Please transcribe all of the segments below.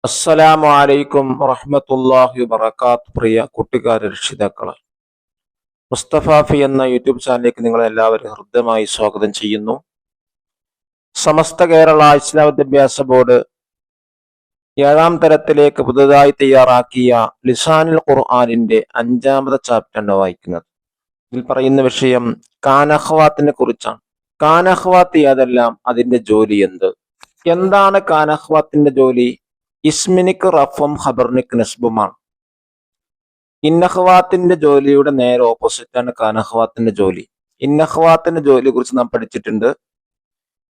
അസ്സലാമു അലൈക്കും വറഹ്മത്തുള്ളാഹി വബറകാത്ത്. പ്രിയ കൂട്ടുകാരെ, രക്ഷിതാക്കളെ, മുസ്തഫാഫി എന്ന യൂട്യൂബ് ചാനലിലേക്ക് നിങ്ങളെ എല്ലാവരും ഹൃദ്യമായി സ്വാഗതം ചെയ്യുന്നു. സമസ്ത കേരള ഇസ്ലാം വിദ്യാഭ്യാസ ബോർഡ് 7ാം തരത്തിലേക്ക് പുതുതായി തയ്യാറാക്കിയ ലിസാനുൽ ഖുർആനിന്റെ 5ാമത്തെ ചാപ്റ്ററാണ് വായിക്കുന്നത്. ഇതിൽ പറയുന്ന വിഷയം കാനഖ്വാത്തിനെ കുറിച്ചാണ്. കാനഖ്വാത്ത് ഏതെല്ലാം, അതിന്റെ ജോലി എന്താണ് കാനഖ്വാത്തിന്റെ ജോലി? ഇസ്മിനിക്ക് റഫും ഖബറിനിക്ക് നസ്ബുമാണ്. ഇന്നഖ്വാത്തിന്റെ ജോലിയുടെ നേരെ ഓപ്പോസിറ്റാണ് കാനഖ്വാത്തിന്റെ ജോലി. ഇന്നഖ്വാത്തിന്റെ ജോലിയെ കുറിച്ച് നാം പഠിച്ചിട്ടുണ്ട്.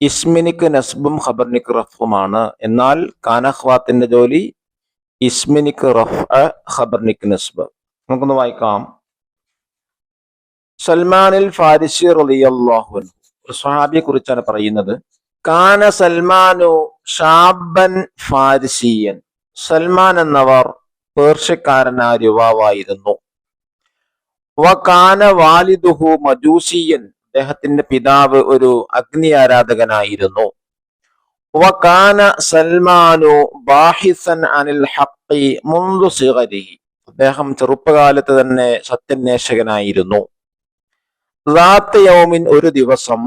ഇസ്മിനിക്ക് നസ്ബും ഖബറിനിക്ക് റഫുമാണ്. എന്നാൽ കാനഖ്വാത്തിന്റെ ജോലി ഇസ്മിനിക്ക് റഫ്, ഖബറിനിക്ക് നസ്ബ്. നമുക്കൊന്ന് വായിക്കാം. സൽമാനിൽ ഫാരിസി റളിയല്ലാഹു അൻഹു, ഒരു സ്വഹാബിയെ കുറിച്ചാണ് പറയുന്നത്. കാന സൽമാനു ഷാബൻ ഫാരിസിയൻ. സൽമാൻ എന്നവർ പേർഷ്യക്കാരനായ യുവാവായിരുന്നു. വകാന വാലിദുഹു മജൂസിയൻ. അദ്ദേഹത്തിന്റെ പിതാവ് ഒരു അഗ്നി ആരാധകനായിരുന്നു. വകാന സൽമാനു ബാഹിസൻ അനിൽ ഹഖി മുൻദു സിഗരിഹി. അദ്ദേഹം ചെറുപ്പകാലത്ത് തന്നെ സത്യാന്വേഷകനായിരുന്നു. ذات യൗമിൻ, ഒരു ദിവസം,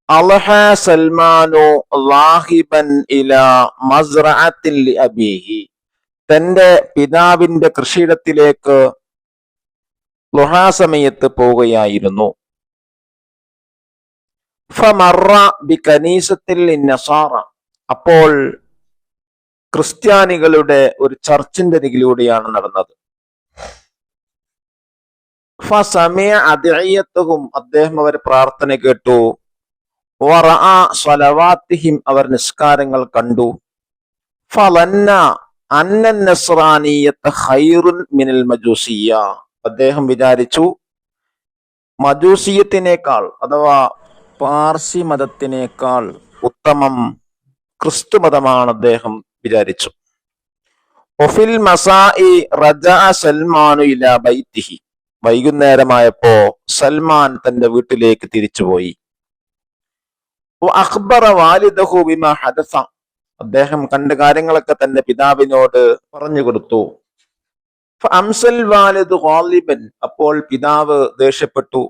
അൽഹ സൽമാനു ലാഹിബൻ ഇലാ മസ്റഅത്തിൻ ലിഅബീഹി. തന്റെ പിതാവിന്റെ കൃഷിയിടത്തിലേക്ക് ളുഹാ സമയത്ത് പോവുകയായിരുന്നു. ഫമറ ബികനീസത്തിൽ നസാറ. അപ്പോൾ ക്രിസ്ത്യാനികളുടെ ഒരു ചർച്ചിന്റെ അരികിലൂടെയാണ് നടന്നത്. ഫസമിഅ അദ്ഇയത്തുഹും. അദ്ദേഹം അവരെ പ്രാർത്ഥന കേട്ടു. വറഅ സ്വലവാത്തിഹിം. അവർ നിസ്കാരങ്ങൾ കണ്ടു. ഫളന്ന അന്ന നസ്റാനിയ്യത ഖൈറുൻ മിനൽ മജൂസിയ്യ. അദ്ദേഹം വിചാരിച്ചു, മജൂസിയത്തിനേക്കാൾ അഥവാ പാർസി മതത്തിനേക്കാൾ ഉത്തമം ക്രിസ്തു മതമാണ് അദ്ദേഹം വിചാരിച്ചു. ഒഫിൽ മസാഇ റജഅ സൽമാനു ഇലാ ബൈത്തിഹി. വൈകുന്നേരമായപ്പോ സൽമാൻ തന്റെ വീട്ടിലേക്ക് തിരിച്ചുപോയി. അഖ്ബറ വാലിദഹു ബിമാ ഹദസ. അദ്ദേഹം കണ്ട കാര്യങ്ങളൊക്കെ തന്റെ പിതാവിനോട് പറഞ്ഞു കൊടുത്തു. ഫഅംസൽ വാലിദു ഗാളിബൻ. അപ്പോൾ പിതാവ് ദേഷ്യപ്പെട്ടു.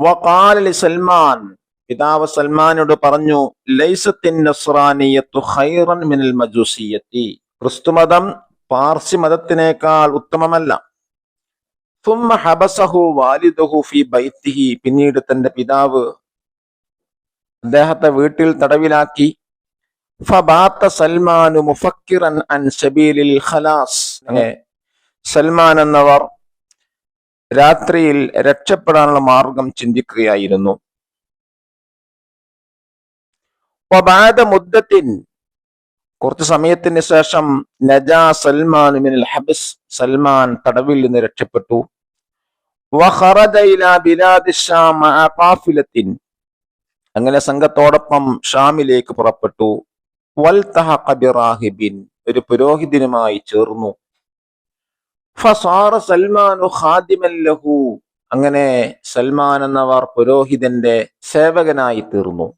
വഖാല ലിസൽമാൻ. പിതാവ് സൽമാനോട് പറഞ്ഞു, ലൈസത്തിൻ നസ്റാനിയത്തു ഖൈറൻ മിനൽ മജൂസിയത്തി. ക്രിസ്തുമതം പാർസി മതത്തിനേക്കാൾ ഉത്തമമല്ല. സുമ്മ ഹബസഹു വാലിദഹു ഫീ ബൈത്തിഹി. പിന്നീട് തന്റെ പിതാവ് അദ്ദേഹത്തെ വീട്ടിൽ തടവിലാക്കി. ഫബാത സൽമാനു മുഫക്കിറൻ അൻ സബീലിൽ ഖലാസ്. സൽമാൻ എന്നവർ രാത്രിയിൽ രക്ഷപ്പെടാനുള്ള മാർഗം ചിന്തിക്കുകയായിരുന്നു. വബഅദ മുദ്ദത്തിൻ. കുറച്ചു സമയത്തിന് ശേഷം, നജാ സൽമാൻ മിനൽ ഹബ്സ്. സൽമാൻ തടവിൽ നിന്ന് രക്ഷപ്പെട്ടു. വഖറജ ഇലാ ബിലാദി ശാം മഅ ഖാഫിലത്തിൻ. അങ്ങനെ സംഘത്തോടൊപ്പം ഷാമിലേക്ക് പുറപ്പെട്ടു. വൽതഹഖ ബിറാഹിബിൻ. ഒരു പുരോഹിതനുമായി ചേർന്നു. ഫസാറ സൽമാനു ഖാദിമൻ ലഹു. അങ്ങനെ സൽമാൻ എന്നവർ പുരോഹിതന്റെ സേവകനായി തീർന്നു.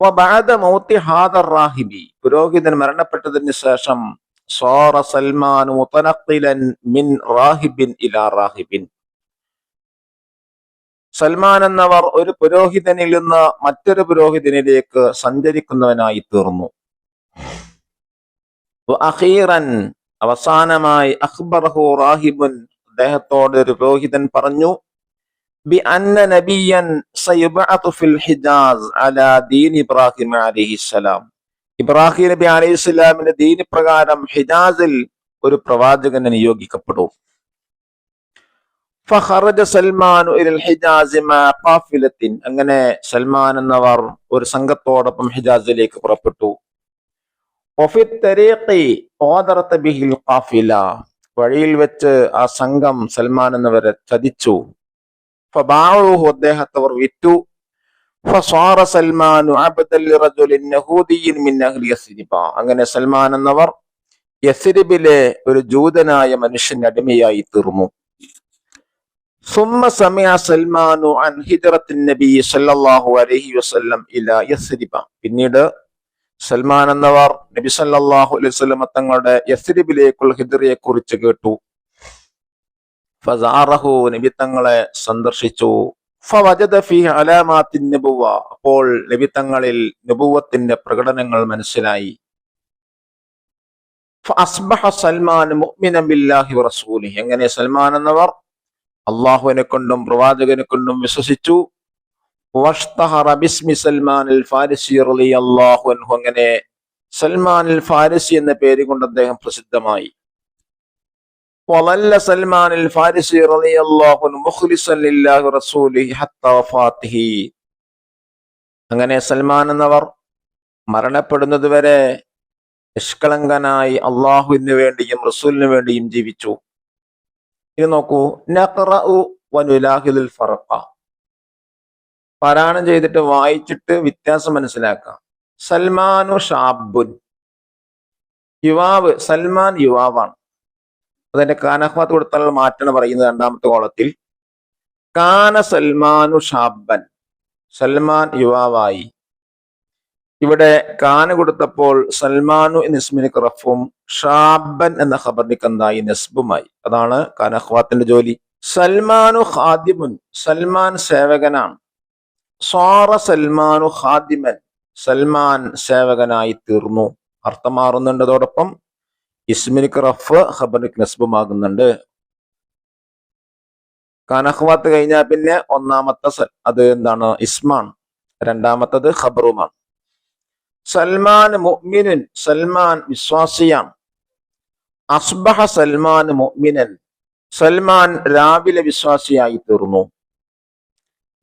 വബഅദ മൗതി ഹാദർ റാഹിബി. പുരോഹിതൻ മരണപ്പെട്ടതിന് ശേഷം, സാറ സൽമാനു മുതനഖിലൻ മിൻ റാഹിബിൻ ഇലാ റാഹിബിൻ. സൽമാൻ എന്നവർ ഒരു പുരോഹിതനിൽ നിന്ന് മറ്റൊരു പുരോഹിതനിലേക്ക് സഞ്ചരിക്കുന്നവനായി തീർന്നു. അഖീറൻ. അവസാനമായി, അഖ്ബറഹു റാഹിബുൻ. അദ്ദേഹത്തോട് ഒരു പുരോഹിതൻ പറഞ്ഞു, ബി അന്ന നബിയൻ സയുബഅതു ഫിൽ ഹിജാസ് അലാ ദീൻ ഇബ്രാഹിം അലൈഹിസ്സലാം. ഇബ്രാഹിം നബി അലൈഹിസ്സലാമിന്റെ ദീൻ പ്രകാരം ഹിജാസിൽ ഒരു പ്രവാചകനെ നിയോഗിക്കപ്പെടും. ഫഖറജ സൽമാനു ഇലൽ ഹിജാസ് മഅ ഖാഫിലത്തിൻ. അങ്ങനെ സൽമാൻ എന്നവർ ഒരു സംഘത്തോടൊപ്പം ഹിജാസിലേക്ക് പുറപ്പെട്ടു. വഫി തരീഖി ഖാദറത ബിഹിൽ ഖാഫില. വഴിയിൽ വെച്ച് ആ സംഘം സൽമാൻ എന്നവരെ ചതിച്ചു. ഫബാഉഹു. അദ്ദേഹത്തെ അവർ വിറ്റു. ഫസാറ സൽമാനു അബ്ദൻ ലിറജുലിൻ യഹൂദിയിൻ മിൻ അഹ്ലി യസ്രിബ. അങ്ങനെ സൽമാൻ എന്നവർ യസ്രിബിലെ ഒരു ജൂതനായ മനുഷ്യന്റെ അടിമയായി തീർന്നു. സുമ്മ സമിഅ സൽമാനു അൻ ഹിജ്റത്തിൻ നബി സല്ലല്ലാഹു അലൈഹി വസല്ലം ഇലാ യസ്രിബ. പിന്നീട് സൽമാൻ എന്നവർ നബി സല്ലല്ലാഹു അലൈഹി വസല്ലം തങ്ങളുടെ യസ്രിബിലേക്കുള്ള ഹിജ്റയെ കുറിച്ച് കേട്ടു. ഫസാറഹു, നബി തങ്ങളെ സന്ദർശിച്ചു. ഫവജദ ഫീഹി അലാമാത്തിൻ നബുവ, അപ്പോൾ നബി തങ്ങളിൽ നബുവത്തിന്റെ പ്രകടനങ്ങൾ മനസ്സിലായി. ഫഅസ്ബഹ സൽമാൻ മുഅ്മിനൻ ബില്ലാഹി വറസൂലിഹി, എങ്ങനെ സൽമാൻ എന്നവർ അള്ളാഹുവിനെ കൊണ്ടും പ്രവാചകനെ കൊണ്ടും വിശ്വസിച്ചു. വഷ്തഹറ ബിസ്മി സൽമാൻ അൽ ഫാരിസി റളിയല്ലാഹു അൻഹു, അങ്ങനെ സൽമാൻ അൽ ഫാരിസി എന്ന പേര് കൊണ്ട് അദ്ദേഹം പ്രസിദ്ധമായി. വളല്ല സൽമാൻ അൽ ഫാരിസി റളിയല്ലാഹു അൻഹു മുഖ്ലിസൻ ലില്ലാഹി വറസൂലിഹി ഹത്താ വഫാത്തിഹി, അങ്ങനെ സൽമാൻ എന്നവർ മരണപ്പെടുന്നത് വരെ നിഷ്കളങ്കനായി അള്ളാഹുവിന് വേണ്ടിയും റസൂലിന് വേണ്ടിയും ജീവിച്ചു. ഇത് നോക്കൂ, നഖറഉ വനുലാഹിദുൽ ഫർഖ, പാരായണം ചെയ്തിട്ട് വായിച്ചിട്ട് വ്യത്യാസം മനസ്സിലാക്കാം. സൽമാനു ഷാബുൻ, യുവാവ്, സൽമാൻ യുവാവാണ്. അതിന്റെ കാനഹ്വാത്ത് കൊടുത്താലുള്ള മാറ്റാണ് പറയുന്നത് രണ്ടാമത്തെ കോളത്തിൽ. കാന സൽമാനു ഷാബൻ, സൽമാൻ യുവാവായി. ഇവിടെ കാന കൊടുത്തപ്പോൾ സൽമാനു എന്ന ഇസ്മിനിക്ക് റഫും ഷാബൻ എന്ന ഖബറിനിക്ക് എന്തായി നസ്ബുമായി. അതാണ് കാനഹ്വാത്തിന്റെ ജോലി. സൽമാനു ഖാദിമുൻ, സൽമാൻ സേവകനാണ്. സ്വാറ സൽമാനു ഖാദിമൻ, സൽമാൻ സേവകനായി തീർന്നു. അർത്ഥം മാറുന്നുണ്ട്. അതോടൊപ്പം ഇസ്മിനിക്ക് റഫ് ഖബറിനിക്ക് നസ്ബുമാകുന്നുണ്ട്. കാനഹ്വാത്ത് കഴിഞ്ഞാൽ പിന്നെ ഒന്നാമത്തെ അത് എന്താണ്? ഇസ്മാണ്. രണ്ടാമത്തത് ഖബറുമാണ്. സൽമാൻ മുഅ്മിനുൻ, സൽമാൻ വിശ്വാസിയാണ്. അസ്ബഹ സൽമാൻ മുഅ്മിനൻ, സൽമാൻ രാവിലെ വിശ്വാസിയായി തീർന്നു.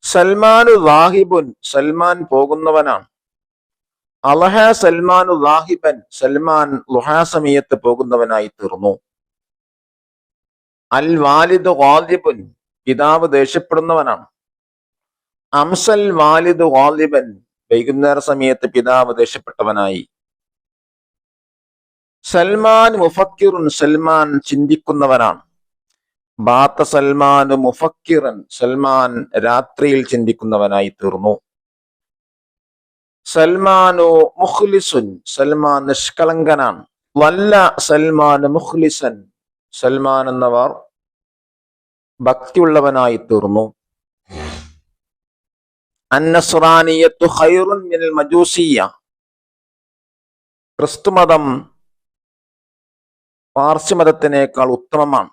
സൽമാനു ദാഹിബുൻ, സൽമാൻ പോകുന്നവനാണ്. അലഹ സൽമാനു ദാഹിബൻ, സൽമാൻ ളുഹാ സമയത്ത് പോകുന്നവനായി തീർന്നു. അൽ വാലിദു ഗാലിബുൻ, പിതാവ് ദേഷ്യപ്പെടുന്നവനാണ്. അംസൽ വാലിദു ഗാലിബൻ, വൈകുന്നേര സമയത്ത് പിതാവ് ദേഷ്യപ്പെട്ടവനായി. സൽമാൻ മുഫക്കിറുൻ, സൽമാൻ ചിന്തിക്കുന്നവനാണ്. ബാത്ത സൽമാൻ മുഫക്കിറൻ, സൽമാൻ രാത്രിയിൽ ചിന്തിക്കുന്നവനായി തീർന്നു. സൽമാനു മുഖ്ലിസുൻ, സൽമാൻ നിഷ്കളങ്കനാണ്. വല്ല സൽമാൻ മുഖ്ലിസൻ, സൽമാൻ എന്നവർ ഭക്തിയുള്ളവനായി തീർന്നു. അന്നസ്രാനിയത്തു ഖൈറുൻ മിനൽ മജൂസിയ്യ, ക്രിസ്തുമതം പാർസി മതത്തിനേക്കാൾ ഉത്തമമാണ്.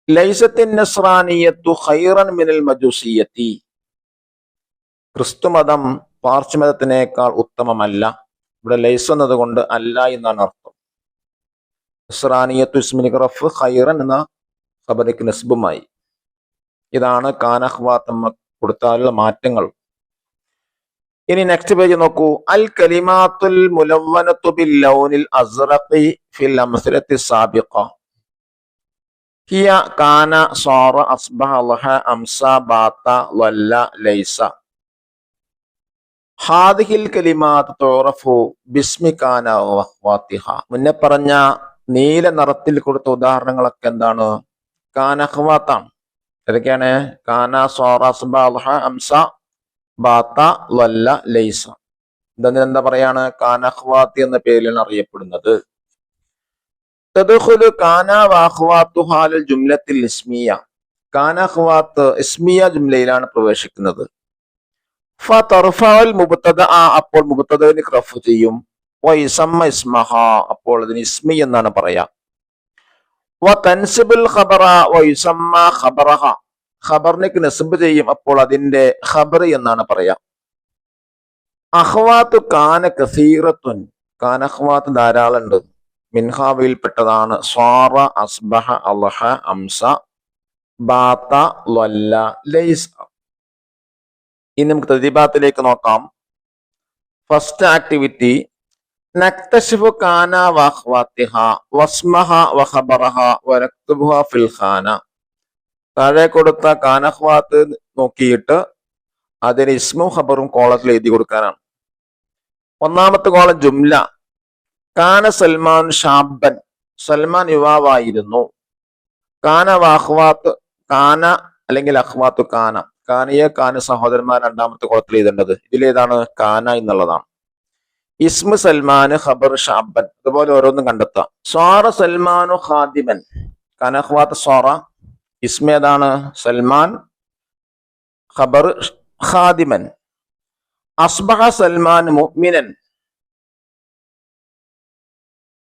ലൈസത്തിൻ നസ്രാനിയത്തു ഖൈറൻ മിനൽ മജൂസിയ്യത്തി, ക്രിസ്തുമതം പാർസി മതത്തിനേക്കാൾ ഉത്തമമല്ല. ഇവിടെ ലൈസ് എന്നതുകൊണ്ട് അല്ല എന്നാണ് അർത്ഥം. നസ്രാനിയത്തു ഇസ്മിനിക്ക് റഫ്, ഖൈറൻ എന്ന ഖബറിക്ക് നസ്ബുമായി. ഇതാണ് കാനഹ്വാത്ത് കൊടുത്താലുള്ള മാറ്റങ്ങൾ. ഇനി നെക്സ്റ്റ് പേജ് നോക്കൂ. അൽ കലിമാത്തുൽ മുലവ്വനത്തു ബിൽ ലൗനിൽ അസ്റഖി ഫിൽ അംസലത്തി സാബിഖ ഹിയ കാന സാറ അസ്ബഹ ലഹ അംസ ബാത വല്ല ലൈസ. ഹാദിഹിൽ കലിമാത്ത് തുറഫു ബിസ്മി കാന വഅഖ്വാതിഹ. മുന്നേ പറഞ്ഞ നീല നിറത്തിൽ കൊടുത്ത ഉദാഹരണങ്ങളൊക്കെ എന്താണ്? കാനഹ്വാത്താണ്. ഏതൊക്കെയാണ്? കാന സാറ അസ്ബഹ ലഹ അംസ ബാത്ത വല്ല ലൈസ. ഇതെന്താ പറയാണ്? കാനഹ്വാത്തി എന്ന പേരിലാണ് അറിയപ്പെടുന്നത്. തദ്ഖുലു കാന വഅഖ്വാതുഹാ അൽ ജുംലത്തിൽ ഇസ്മിയ, കാനഹ്വാത്ത് ഇസ്മിയ ജുംലയിലാണ് പ്രവേശിക്കുന്നത്. ഫതർഫഉൽ മുബ്തദഅ, അപ്പോൾ മുബ്തദഇനെ റഫ് ചെയ്യും. വയസമ്മ ഇസ്മഹ, അപ്പോൾ അതിന് ഇസ്മി എന്നാണ് പറയാ. വതൻസിബുൽ ഖബറ വയസമ്മ ഖബറഹ, ഖബറിനേക്ക് നസ്ബ് ചെയ്യും, അപ്പോൾ അതിന്റെ ഖബർ എന്നാണ് പറയാ. അഖ്വാത്തു കാന കസീറത്തുൻ, കാനഹ്വാത്ത് ധാരാളമുണ്ട്. മിൻഹാവയിൽപ്പെട്ടതാണ് സ്വാറ അസ്ബഹ അൽഹ അംസ ബാത്ത വല്ല ലൈസ. ഇനി നമുക്ക് തദ്രീബാത്തിലേക്ക് നോക്കാം. ഫസ്റ്റ് ആക്ടിവിറ്റി, നക്തശിഫു കാന വഅഖ്വാതിഹ വസ്മഹ വഖബറഹ വനക്തുബുഹ ഫിൽ ഖാന. താഴെ കൊടുത്ത കാനഹ്വാത്ത് നോക്കിയിട്ട് അതിന് ഇസ്മും ഖബറും കോളത്തിൽ എഴുതി കൊടുക്കാനാണ്. ഒന്നാമത്തെ കോളം ജുംല, കാന സൽമാൻ ഷാബൻ, സൽമാൻ യുവാവായിരുന്നു. കാന വഅഖ്വാത്ത്, കാന അല്ലെങ്കിൽ അഖ്വാത്തു കാന, കാനയെ കാന സഹോദരന്മാർ രണ്ടാമത്തെ കോളത്തിൽ എഴുതേണ്ടത്. ഇതിലേതാണ്? കാന എന്നുള്ളതാണ്. ഇസ്മു സൽമാന് ഖബർ ഷാബൻ, അതുപോലെ ഓരോന്നും കണ്ടെത്താം. സ്വാറ സൽമാനു ഖാദിമൻ, കനഖ്വാത്ത് സ്വാറ, ഇസ്മ ഏതാണ്? സൽമാൻ, ഖബർ ഖാദിമൻ. അസ്ബഹ സൽമാൻ മുഅ്മിനൻ,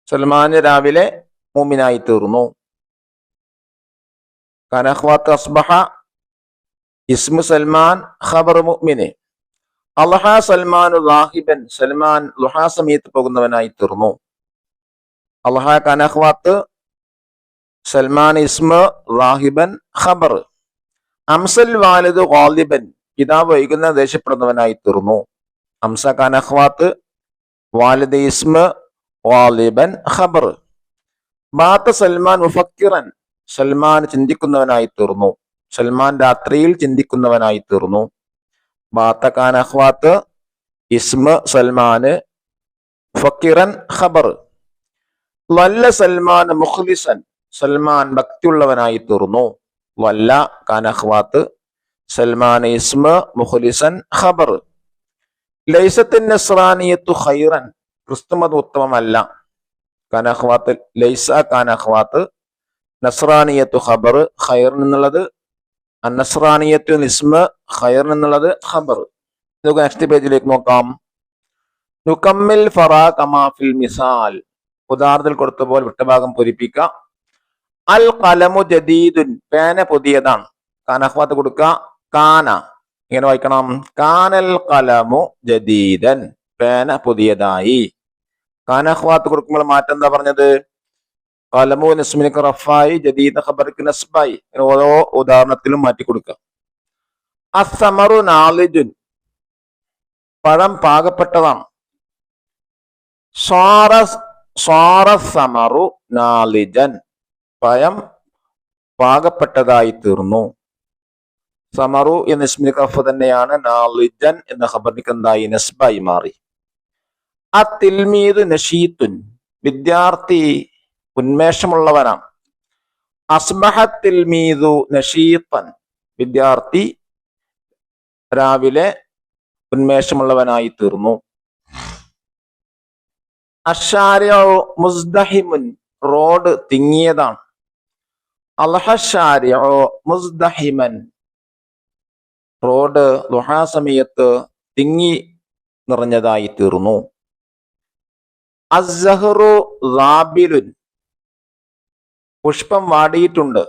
സൽമാൻ രാവിലെ മുഅ്മിനായി തീർന്നു. കനഖ്വാത്ത് അസ്ബഹ, ഇസ്മു സൽമാൻ, ഖബർ മുഅ്മിന്. അൽഹ സൽമാനു ലാഹിബൻ, സൽമാൻ ലുഹാ സമയത്ത് പോകുന്നവനായി തീർന്നു. അൽഹ കനഖ്വാത്ത് സൽമാൻ ഇസ്മ, ലാഹിബൻ ഖബർ. അംസൽ വാലിദ് ഗാലിബൻ, പിതാവ് വൈകുന്ന ദേഷ്യപ്പെടുന്നവനായി തീർന്നു. അംസ കനഖ്വാത്ത് വാലിദ് ഇസ്മ, ഗാലിബൻ ഖബർ. ബാത്ത സൽമാൻ മുഫക്കിറൻ, സൽമാൻ ചിന്തിക്കുന്നവനായി തീർന്നു. സൽമാൻ രാത്രിയിൽ ചിന്തിക്കുന്നവനായി തീർന്നു. ബാത്ത കനഖ്വാത്ത് ഇസ്മ സൽമാന്, ഫക്കിറൻ ഖബർ. വല്ല സൽമാൻ മുഖ്ലിസൻ, സൽമാൻ ഭക്തിയുള്ളവനായി തീർന്നു. വല്ല കനഖ്വാത്ത് സൽമാൻ ഇസ്മ, മുഖ്ലിസൻ ഖബർ. ലൈസത്തിൻ നസ്രാനിയത്തു ഖൈറൻ, ക്രിസ്തുമത ഉത്തമമല്ല. കനഖ്വാത്ത് ലൈസ കനഖ്വാത്ത് നസ്രാനിയത്തു ഖബർ, ഖൈർ എന്നുള്ളത് അന്നസ്രാനിയത്തു ഇസ്മ, ഖൈർ എന്നുള്ളത് ഖബർ. നമുക്ക് നെക്സ്റ്റ് പേജിലേക്ക് നോക്കാം. നുകമ്മിൽ ഫറാ കമാ ഫിൽ മിസാൽ, ഉദാഹരണത്തിൽ കൊടുത്ത പോലെ വിട്ടഭാഗം പൂരിപ്പിക്കാം. അൽ ഖലമു ജദീദുൻ, പേന പുതിയതാണ്. കനഖ്വാത്ത് കൊടുക്കുക, കാന, ഇങ്ങനെ വായിക്കണം. കാനൽ ഖലമു ജദീദൻ, പേന പുതിയതായി. കനഖ്വാത്ത് കൊടുക്കുമ്പോൾ മാറ്റം എന്താ പറഞ്ഞത്? ഖലമു നസ്മിനിക്ക് റഫായി, ജദീദ് ഖബർക്ക് നസ്ബായി. ഓരോ ഉദാഹരണത്തിലും മാറ്റി കൊടുക്കുക. അസ്സമറു നാലിജുൻ, പഴം പാകപ്പെട്ടതാണ്. സമറു നാലിജൻ, പഴം പാകപ്പെട്ടതായി തീർന്നു. സമറു എന്ന ഇസ്മിനിക്ക് റഫ് തന്നെയാണ്, നാലിജൻ എന്ന ഖബറിക്ക് എന്തായി? നസ്ബായി മാറി. അത്തിൽമീദ് നഷീത്തുൻ, വിദ്യാർത്ഥി ഉന്മേഷമുള്ളവനാണ്. അസ്ബഹത്തിൽമീദു നഷീത്തൻ, വിദ്യാർത്ഥി രാവിലെ ഉന്മേഷമുള്ളവനായി തീർന്നു. അശ്ശാരിഉ മുസ്ദഹിമുൻ, റോഡ് തിങ്ങിയതാണ്. അൽഹശ്ശാരിഉ മുസ്ദഹിമൻ, റോഡ് ദുഹാ സമയത്ത് തിങ്ങി നിറഞ്ഞതായി തീർന്നു. അസ്സഹ്റു റാബിലുൻ, പുഷ്പം വാടിയിട്ടുണ്ട്,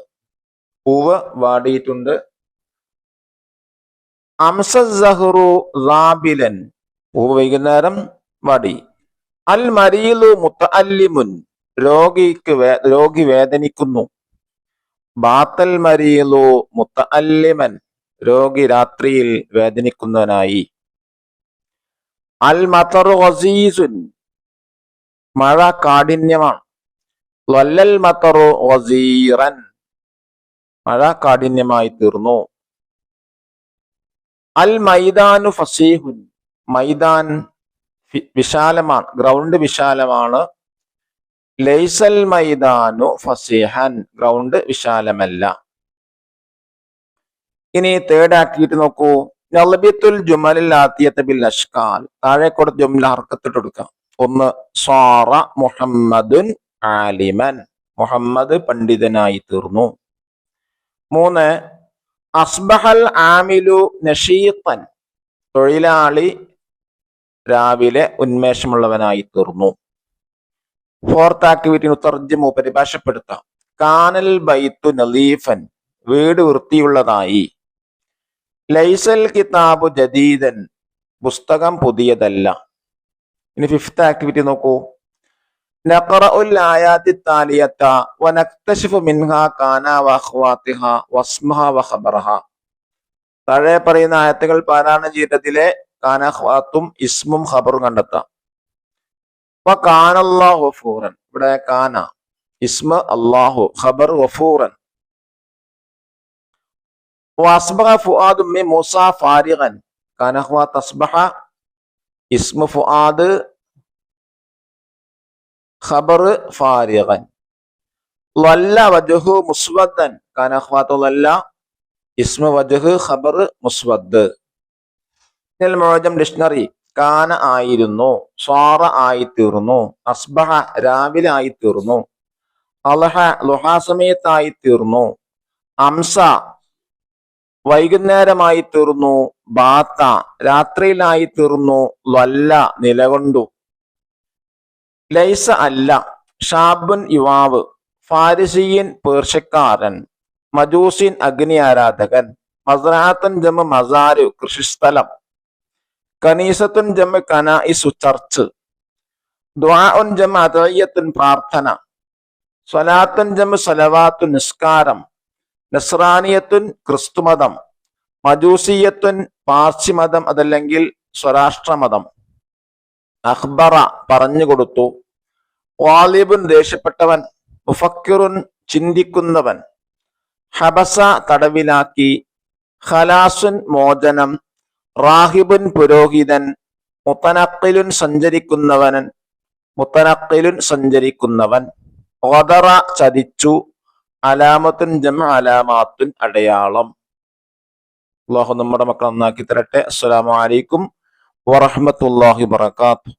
പൂവ് വാടിയിട്ടുണ്ട്. അംസസ്സഹ്റു റാബിലൻ, പൂവ് വൈകുന്നേരം വാടി. അൽ മരീലു മുതഅല്ലിമുൻ, രോഗി വേദനിക്കുന്നു. ബാത്തൽ മരീലു മുതഅല്ലിമൻ, രോഗി രാത്രിയിൽ വേദനിക്കുന്നവനായി. അൽ മതറു ഗസീസുൻ, മഴ കാഠിന്യമാണ്. വല്ലൽ മതറു ഗസീറൻ, മഴ കാഠിന്യമായി തീർന്നു. അൽ മൈദാനു ഫസീഹുൻ, മൈദാൻ വിശാലമാണ്, ഗ്രൗണ്ട് വിശാലമാണ്. ലൈസൽ മൈദാനു ഫസീഹൻ, ഗ്രൗണ്ട് വിശാലമല്ല. ഇനി തേർഡ് ആക്ടിവിറ്റി നോക്കൂ. നൽബിത്തുൽ ജുമലിൽ ആതിയത ബിൽ അഷ്കാൽ, താഴെ കൊടുത്ത ജുംല ഹർക്കത്തിട്ട് കൊടുക്കാം. ഒന്ന്, സ്വാറ മുഹമ്മദുൻ ആലിമൻ, മുഹമ്മദ് പണ്ഡിതനായി തീർന്നു. 3, അസ്ബഹൽ ആമിലു നഷീത്തൻ, തൊഴിലാളി രാവിലെ ഉന്മേഷമുള്ളവനായി തീർന്നു. 4th activity തർജ്ജമു, പരിഭാഷപ്പെടുത്താം. കാനൽ ബൈത്തു നലീഫൻ, വീട് വൃത്തിയുള്ളതായി. ലൈസൽ കിതാബു ജദീദൻ, പുസ്തകം പുതിയതല്ല. ഇനി 5th ആക്ടിവിറ്റി നോക്കൂ. നഖറഉൽ ആയാതി താലിയത വനക്തശിഫു മിൻഹാ കാന വഅഖ്വാതിഹ വസ്മഹ വഖബറഹ, താഴെ പറയുന്ന ആയത്തുകൾ പാരായണം ചെയ്തതിലെ കാന ഖ്വാത്തും ഇസ്മും ഖബറും കണ്ടെത്താം. വകാനല്ലാഹു ഗഫൂറൻ, ഇവിടെ കാന ഇസ്മ അല്ലാഹു, ഖബർ ഗഫൂറൻ. വഅസ്ബഹ ഫുആദു മിൻ മൂസ ഫാരിഗൻ, കാന ഖ്വാത്ത് അസ്ബഹ, ഇസ്മ ഫുആദ്, ഖബർ ഫാരിഗൻ. ലല്ല വജ്ഹു മുസ്വദ്ദൻ, കാന ഖ്വാത്ത് ലല്ല, ഇസ്മ വജ്ഹ്, ഖബർ മുസ്വദ്. മുഅജം ഡിക്ഷണറി, കാന ആയിരുന്നു, സ്വാറ ആയിത്തീർന്നു, അസ്ബഹ രാവിലെ ആയിത്തീർന്നു, അൽഹ ലുഹാ സമയത്തായിത്തീർന്നു, അംസ വൈകുന്നേരമായി തീർന്നു, ബാത്ത രാത്രിയിലായി തീർന്നു, ലല്ല നിലകൊണ്ടു, ലൈസ അല്ല, ഷാബുൻ യുവാവ്, ഫാരിസിയൻ പേർഷ്യക്കാരൻ, മജൂസിൻ അഗ്നി ആരാധകൻ, മസ്റഅത്തുൻ ജമ മസാരു കൃഷിസ്ഥലം, കനീസത്തുൻ ജമ കനായിസു ചർച്ച്, ദുആഉൻ ജമ അദഇയത്തുൻ പ്രാർത്ഥന, സ്വലാത്തുൻ ജമ സലവാത്തു നിസ്കാരം, നസ്രാനിയത്തുൻ ക്രിസ്തുമതം, മജൂസിയത്തുൻ പാർസിമതം അതല്ലെങ്കിൽ സ്വരാഷ്ട്രമതം, അഖ്ബറ പറഞ്ഞുകൊടുത്തു, വാലിബുൻ ദേഷ്യപ്പെട്ടവൻ, മുഫക്കിറുൻ ചിന്തിക്കുന്നവൻ, ഹബസ തടവിലാക്കി, ഖലാസുൻ മോചനം, റാഹിബുൻ പുരോഹിതൻ, മുത്തനഖിലുൻ സഞ്ചരിക്കുന്നവൻ, ഖദറ ചതിച്ചു, അലാമത്തുൻ ജമ അലാമാത്തുൻ അടയാളം. അല്ലാഹു നമ്മുടെ മക്കളെ നന്നാക്കി തരട്ടെ. അസ്സലാമു അലൈക്കും വറഹ്മത്തുള്ളാഹി വബറകാതുഹു.